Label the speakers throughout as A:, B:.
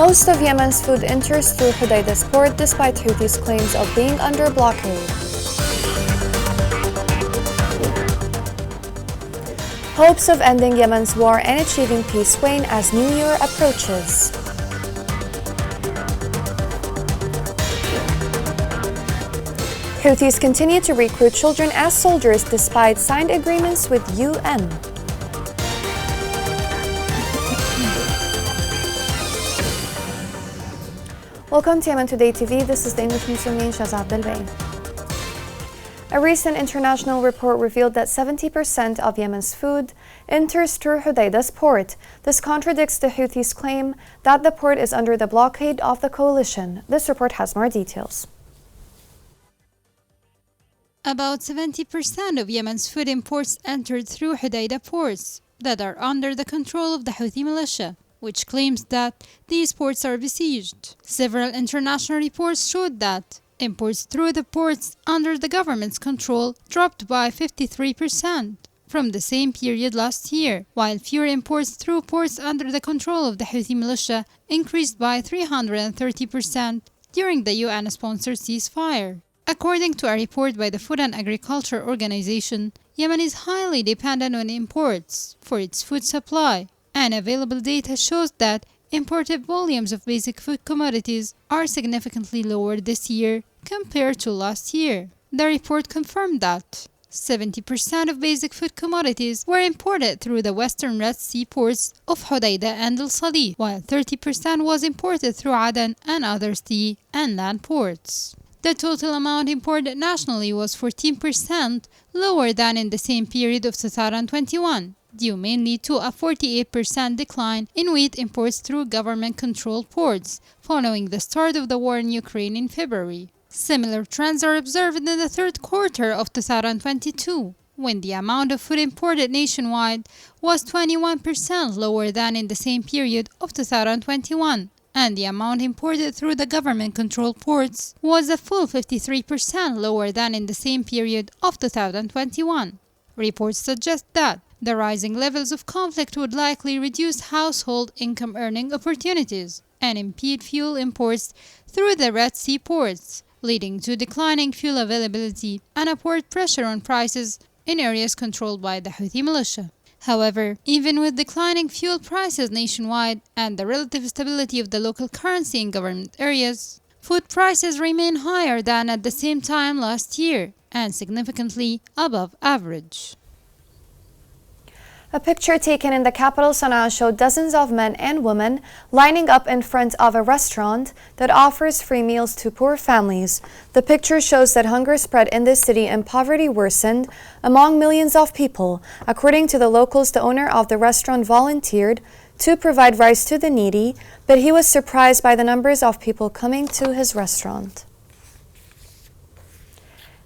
A: Most of Yemen's food enters through Hodeida's port despite Houthis' claims of being under blockade. Hopes of ending Yemen's war and achieving peace wane as New Year approaches. Houthis continue to recruit children as soldiers despite signed agreements with UN. Welcome to Yemen Today TV. This is the English news from me, Shazad Belbey. A recent international report revealed that 70% of Yemen's food enters through Hodeida's port. This contradicts the Houthis' claim that the port is under the blockade of the coalition. This report has more details.
B: About 70% of Yemen's food imports entered through Hodeida ports that are under the control of the Houthi militia, which claims that these ports are besieged. Several international reports showed that imports through the ports under the government's control dropped by 53% from the same period last year, while fewer imports through ports under the control of the Houthi militia increased by 330% during the UN-sponsored ceasefire. According to a report by the Food and Agriculture Organization, Yemen is highly dependent on imports for its food supply, and available data shows that imported volumes of basic food commodities are significantly lower this year compared to last year. The report confirmed that 70% of basic food commodities were imported through the western Red Sea ports of Hodeida and Al Salih, while 30% was imported through Aden and other sea and land ports. The total amount imported nationally was 14% lower than in the same period of 2021, due mainly to a 48% decline in wheat imports through government-controlled ports following the start of the war in Ukraine in February. Similar trends are observed in the third quarter of 2022, when the amount of food imported nationwide was 21% lower than in the same period of 2021. And the amount imported through the government-controlled ports was a full 53% lower than in the same period of 2021. Reports suggest that the rising levels of conflict would likely reduce household income earning opportunities and impede fuel imports through the Red Sea ports, leading to declining fuel availability and upward pressure on prices in areas controlled by the Houthi militia. However, even with declining fuel prices nationwide and the relative stability of the local currency in government areas, food prices remain higher than at the same time last year and significantly above average.
A: A picture taken in the capital Sana'a showed dozens of men and women lining up in front of a restaurant that offers free meals to poor families. The picture shows that hunger spread in the city and poverty worsened among millions of people. According to the locals, the owner of the restaurant volunteered to provide rice to the needy, but he was surprised by the numbers of people coming to his restaurant.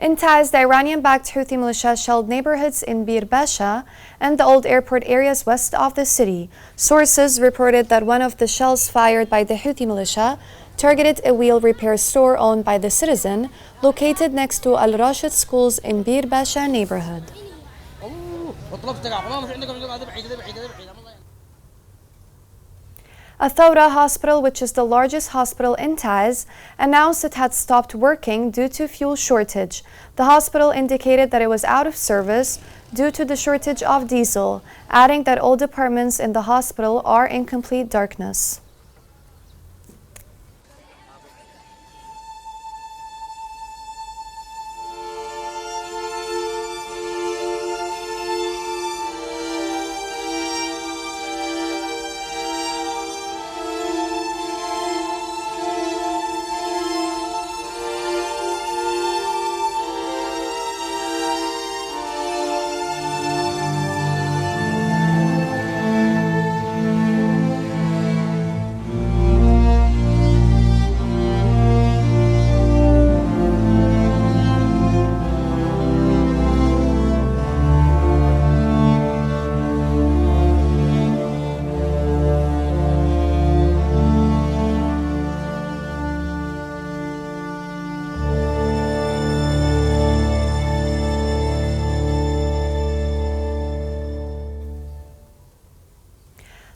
A: In Taiz, the Iranian-backed Houthi militia shelled neighborhoods in Bir Basha and the old airport areas west of the city. Sources reported that one of the shells fired by the Houthi militia targeted a wheel repair store owned by the citizen located next to Al-Rashid schools in Bir Basha neighborhood. A Thawra hospital, which is the largest hospital in Taiz, announced it had stopped working due to fuel shortage. The hospital indicated that it was out of service due to the shortage of diesel, adding that all departments in the hospital are in complete darkness.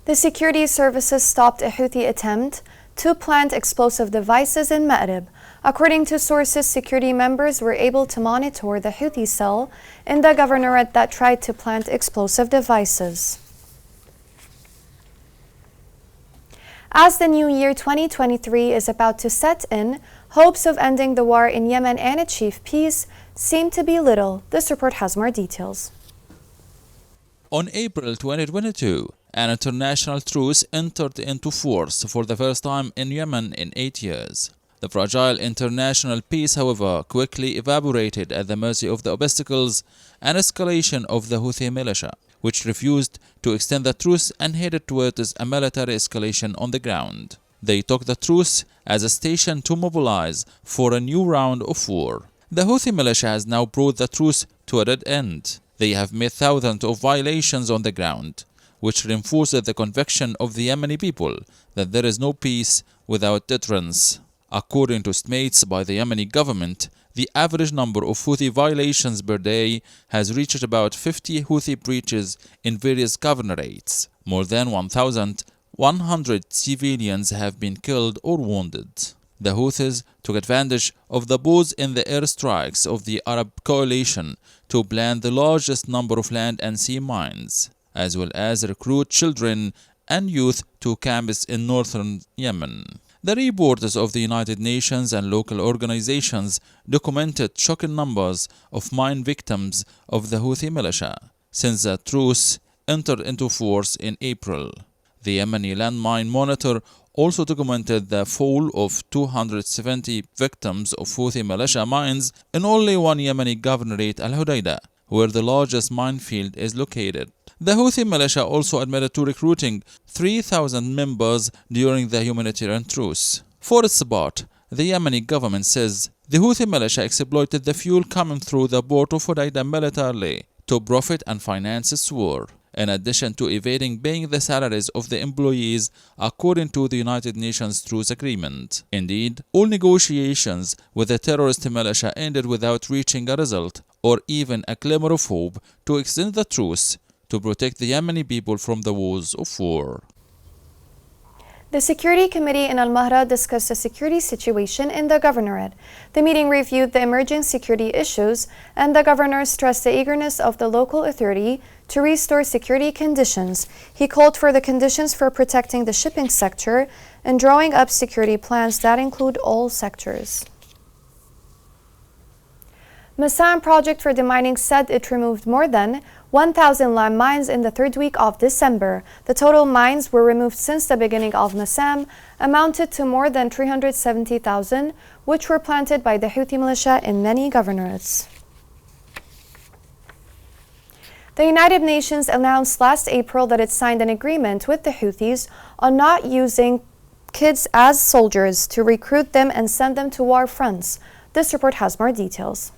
A: The security services stopped a Houthi attempt to plant explosive devices in Ma'rib. According to sources, security members were able to monitor the Houthi cell in the governorate that tried to plant explosive devices. As the new year 2023 is about to set in, hopes of ending the war in Yemen and achieve peace seem to be little. This report has more details.
C: On April 2022, an international truce entered into force for the first time in Yemen in 8 years. The fragile international peace, however, quickly evaporated at the mercy of the obstacles and escalation of the Houthi militia, which refused to extend the truce and headed towards a military escalation on the ground. They took the truce as a station to mobilize for a new round of war. The Houthi militia has now brought the truce to a dead end. They have made thousands of violations on the ground, which reinforces the conviction of the Yemeni people that there is no peace without deterrence. According to estimates by the Yemeni government, the average number of Houthi violations per day has reached about 50 Houthi breaches in various governorates. More than 1,100 civilians have been killed or wounded. The Houthis took advantage of the pause in the airstrikes of the Arab coalition to plan the largest number of land and sea mines, as well as recruit children and youth to camps in northern Yemen. The reports of the United Nations and local organizations documented shocking numbers of mine victims of the Houthi militia since the truce entered into force in April. The Yemeni Landmine Monitor also documented the fall of 270 victims of Houthi militia mines in only one Yemeni governorate, Al Hudaydah, where the largest minefield is located. The Houthi militia also admitted to recruiting 3,000 members during the humanitarian truce. For its part, the Yemeni government says the Houthi militia exploited the fuel coming through the port of Hudaydah militarily to profit and finance its war, in addition to evading paying the salaries of the employees according to the United Nations truce agreement. Indeed, all negotiations with the terrorist militia ended without reaching a result or even a glimmer of hope to extend the truce to protect the Yemeni people from the woes of war.
A: The Security Committee in Al-Mahra discussed the security situation in the governorate. The meeting reviewed the emerging security issues, and the governor stressed the eagerness of the local authority to restore security conditions. He called for the conditions for protecting the shipping sector and drawing up security plans that include all sectors. Masan project for demining said it removed more than 1,000 landmines in the third week of December. The total mines were removed since the beginning of Masan amounted to more than 370,000, which were planted by the Houthi militia in many governorates. The United Nations announced last April that it signed an agreement with the Houthis on not using kids as soldiers to recruit them and send them to war fronts. This report has more details.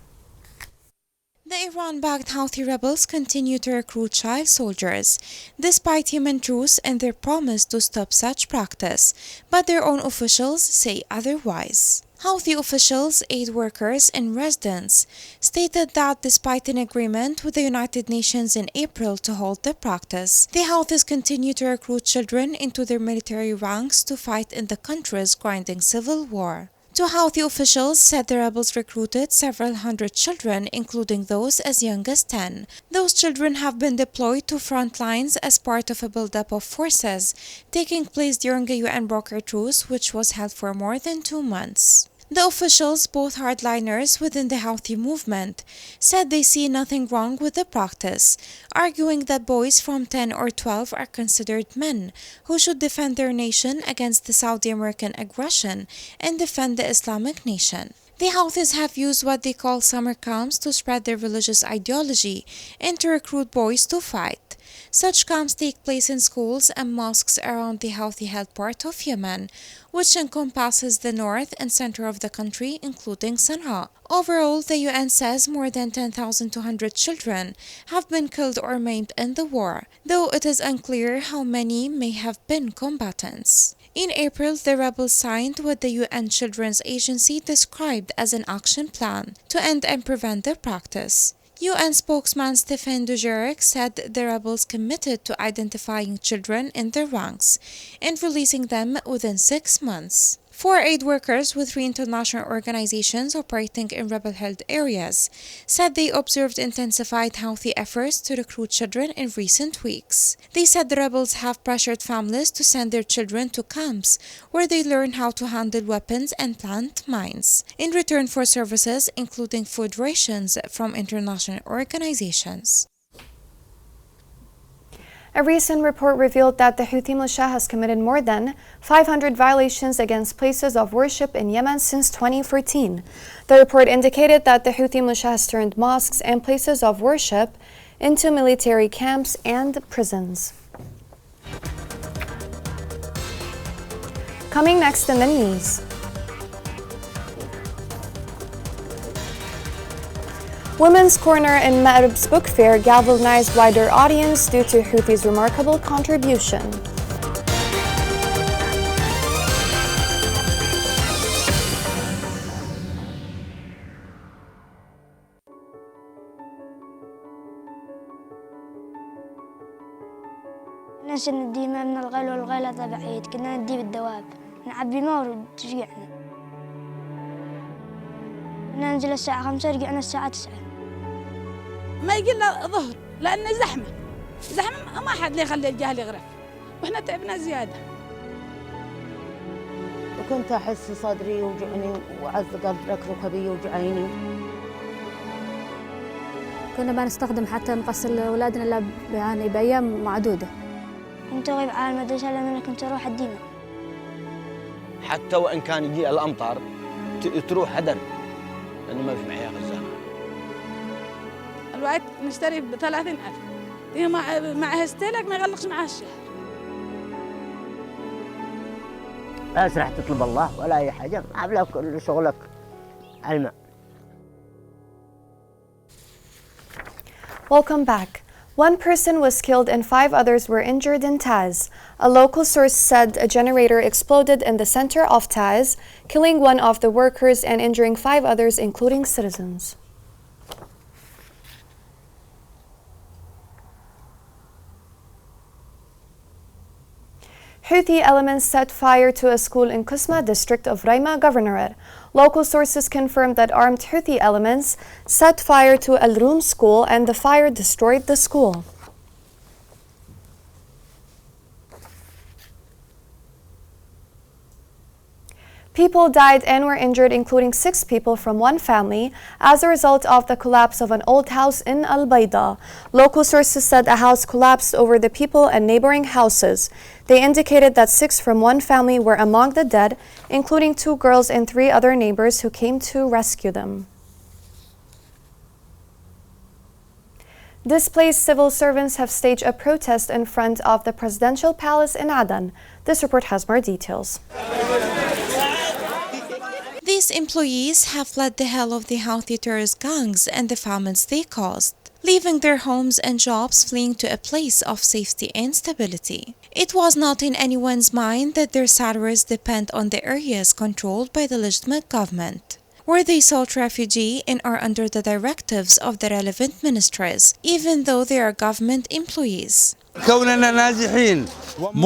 D: The Iran-backed Houthi rebels continue to recruit child soldiers, despite human truce and their promise to stop such practice, but their own officials say otherwise. Houthi officials, aid workers, and residents stated that despite an agreement with the United Nations in April to halt the practice, the Houthis continue to recruit children into their military ranks to fight in the country's grinding civil war. Two Houthi officials said the rebels recruited several hundred children, including those as young as 10. Those children have been deployed to front lines as part of a buildup of forces taking place during a UN-brokered truce which was held for more than 2 months. The officials, both hardliners within the Houthi movement, said they see nothing wrong with the practice, arguing that boys from 10 or 12 are considered men who should defend their nation against the Saudi-American aggression and defend the Islamic nation. The Houthis have used what they call summer camps to spread their religious ideology and to recruit boys to fight. Such camps take place in schools and mosques around the Houthi-held part of Yemen, which encompasses the north and center of the country, including Sana'a. Overall, the UN says more than 10,200 children have been killed or maimed in the war, though it is unclear how many may have been combatants. In April, the rebels signed what the UN Children's Agency described as an action plan to end and prevent the practice. UN spokesman Stephen Dujarric said the rebels committed to identifying children in their ranks and releasing them within 6 months. 4 aid workers with 3 international organizations operating in rebel-held areas said they observed intensified Houthi efforts to recruit children in recent weeks. They said the rebels have pressured families to send their children to camps where they learn how to handle weapons and plant mines, in return for services including food rations from international organizations.
A: A recent report revealed that the Houthi militia has committed more than 500 violations against places of worship in Yemen since 2014. The report indicated that the Houthi militia has turned mosques and places of worship into military camps and prisons. Coming next in the news. Women's Corner in Ma'rib's book fair galvanized wider audience due to Houthi's remarkable contribution.
E: نشن الديمة من الغيل والغيلة تبعيد كنا ندي بالدواب نعبي ماء وترجعنا ننزل الساعة 5 رجعنا الساعة 9
F: ما يجي لنا ظهر لأن زحمة ما حد ليه يخلي الجهل يغرف وإحنا تعبنا زيادة.
G: وكنت أحس صدري يوجعني وعز قدرك ركبي يوجعيني.
H: كنا ما نستخدم حتى نغسل أولادنا إلا يعني بأيام معدودة.
E: كنت أغيب على المدرسة لأن كنت أروح الديمة.
I: حتى وإن كان يجي الأمطار تروح هدر لأنه ما في معي خزانة.
F: الوقت نشتري ب30,000 دي مع هستيلك ما يغلقش معها الشهر.
G: بس راح تطلب الله ولا أي حاجة عبلا كل شغلك الماء.
A: Welcome back. 1 person was killed and 5 others were injured in Taz. A local source said a generator exploded in the center of Taz, killing 1 of the workers and injuring 5 others, including citizens. Houthi elements set fire to a school in Qusma district of Raima Governorate. Local sources confirmed that armed Houthi elements set fire to Al Rum school and the fire destroyed the school. People died and were injured, including 6 people from 1 family, as a result of the collapse of an old house in Al Bayda. Local sources said a house collapsed over the people and neighboring houses. They indicated that 6 from 1 family were among the dead, including 2 girls and 3 other neighbors who came to rescue them. Displaced civil servants have staged a protest in front of the presidential palace in Aden. This report has more details.
D: These employees have fled the hell of the Houthi terrorist gangs and the famines they caused, leaving their homes and jobs, fleeing to a place of safety and stability. It was not in anyone's mind that their salaries depend on the areas controlled by the legitimate government, where they sought refuge and are under the directives of the relevant ministries, even though they are government employees.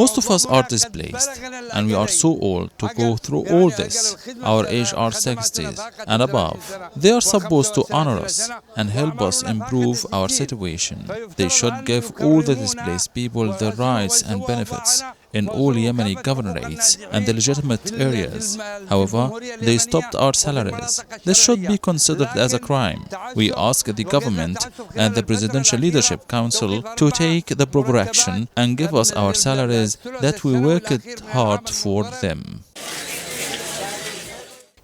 C: Most of us are displaced, and we are so old to go through all this. Our age are 60s and above. They are supposed to honor us and help us improve our situation. They should give all the displaced people their rights and benefits in all Yemeni governorates and the legitimate areas. However, they stopped our salaries. This should be considered as a crime. We ask the government and the Presidential Leadership Council to take the proper action and give us our salaries that we worked hard for them.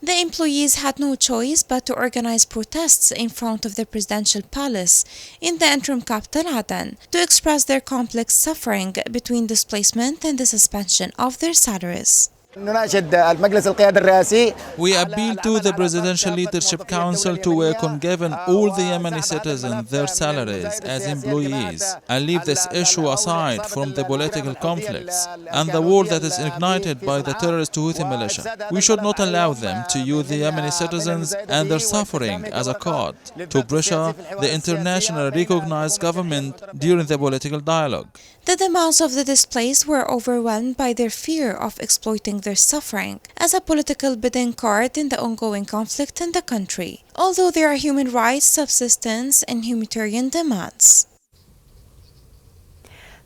D: The employees had no choice but to organize protests in front of the presidential palace in the interim capital Aden to express their complex suffering between displacement and the suspension of their salaries.
C: We appeal to the Presidential Leadership Council to work on giving all the Yemeni citizens their salaries as employees and leave this issue aside from the political conflicts and the war that is ignited by the terrorist Houthi militia. We should not allow them to use the Yemeni citizens and their suffering as a card to pressure the international recognized government during the political dialogue.
D: The demands of the displaced were overwhelmed by their fear of exploiting their suffering as a political bidding card in the ongoing conflict in the country, although there are human rights, subsistence, and humanitarian demands.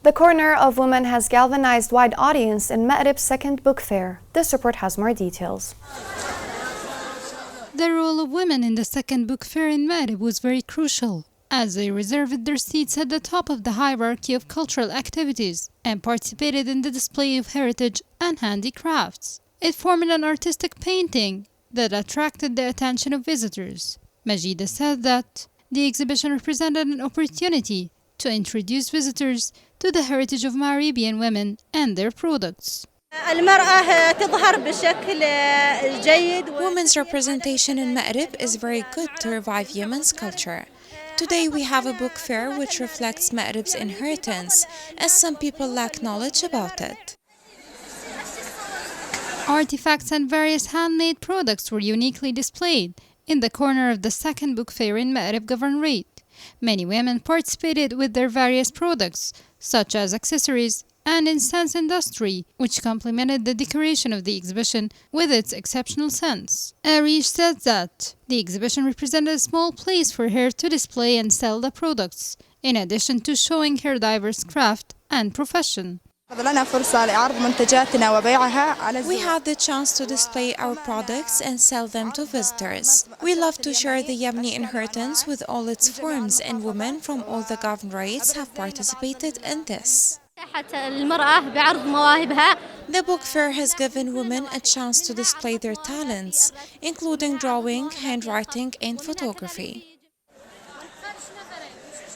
A: The Corner of Women has galvanized wide audience in Ma'rib's second book fair. This report has more details.
B: The role of women in the second book fair in Ma'rib was very crucial, as they reserved their seats at the top of the hierarchy of cultural activities and participated in the display of heritage and handicrafts. It formed an artistic painting that attracted the attention of visitors. Majida said that the exhibition represented an opportunity to introduce visitors to the heritage of Ma'ribian women and their products.
D: Women's representation in Ma'rib is very good to revive Yemen's culture. Today we have a book fair which reflects Ma'rib's inheritance, as some people lack knowledge about it.
B: Artifacts and various handmade products were uniquely displayed in the corner of the second book fair in Ma'rib Governorate. Many women participated with their various products, such as accessories and incense industry, which complemented the decoration of the exhibition with its exceptional scents. Arish said that the exhibition represented a small place for her to display and sell the products, in addition to showing her diverse craft and profession.
D: We had the chance to display our products and sell them to visitors. We love to share the Yemeni inheritance with all its forms, and women from all the governorates have participated in this. The book fair has given women a chance to display their talents, including drawing, handwriting, and photography.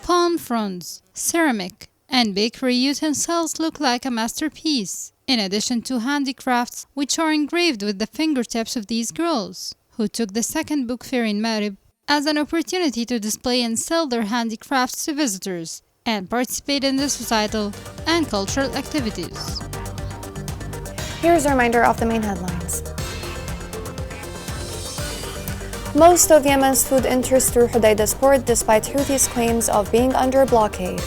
B: Palm fronds, ceramic, and bakery utensils look like a masterpiece, in addition to handicrafts which are engraved with the fingertips of these girls, who took the second book fair in Ma'rib as an opportunity to display and sell their handicrafts to visitors and participate in the societal and cultural activities.
A: Here's a reminder of the main headlines. Most of Yemen's food enters through Hodeida's port despite Houthis' claims of being under blockade.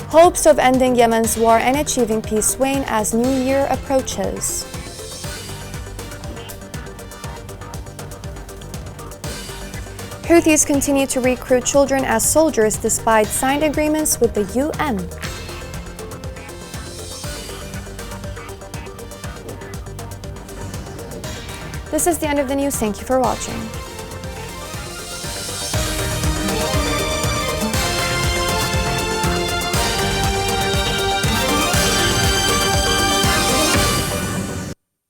A: Hopes of ending Yemen's war and achieving peace wane as New Year approaches. Houthis continue to recruit children as soldiers despite signed agreements with the UN. This is the end of the news. Thank you for watching.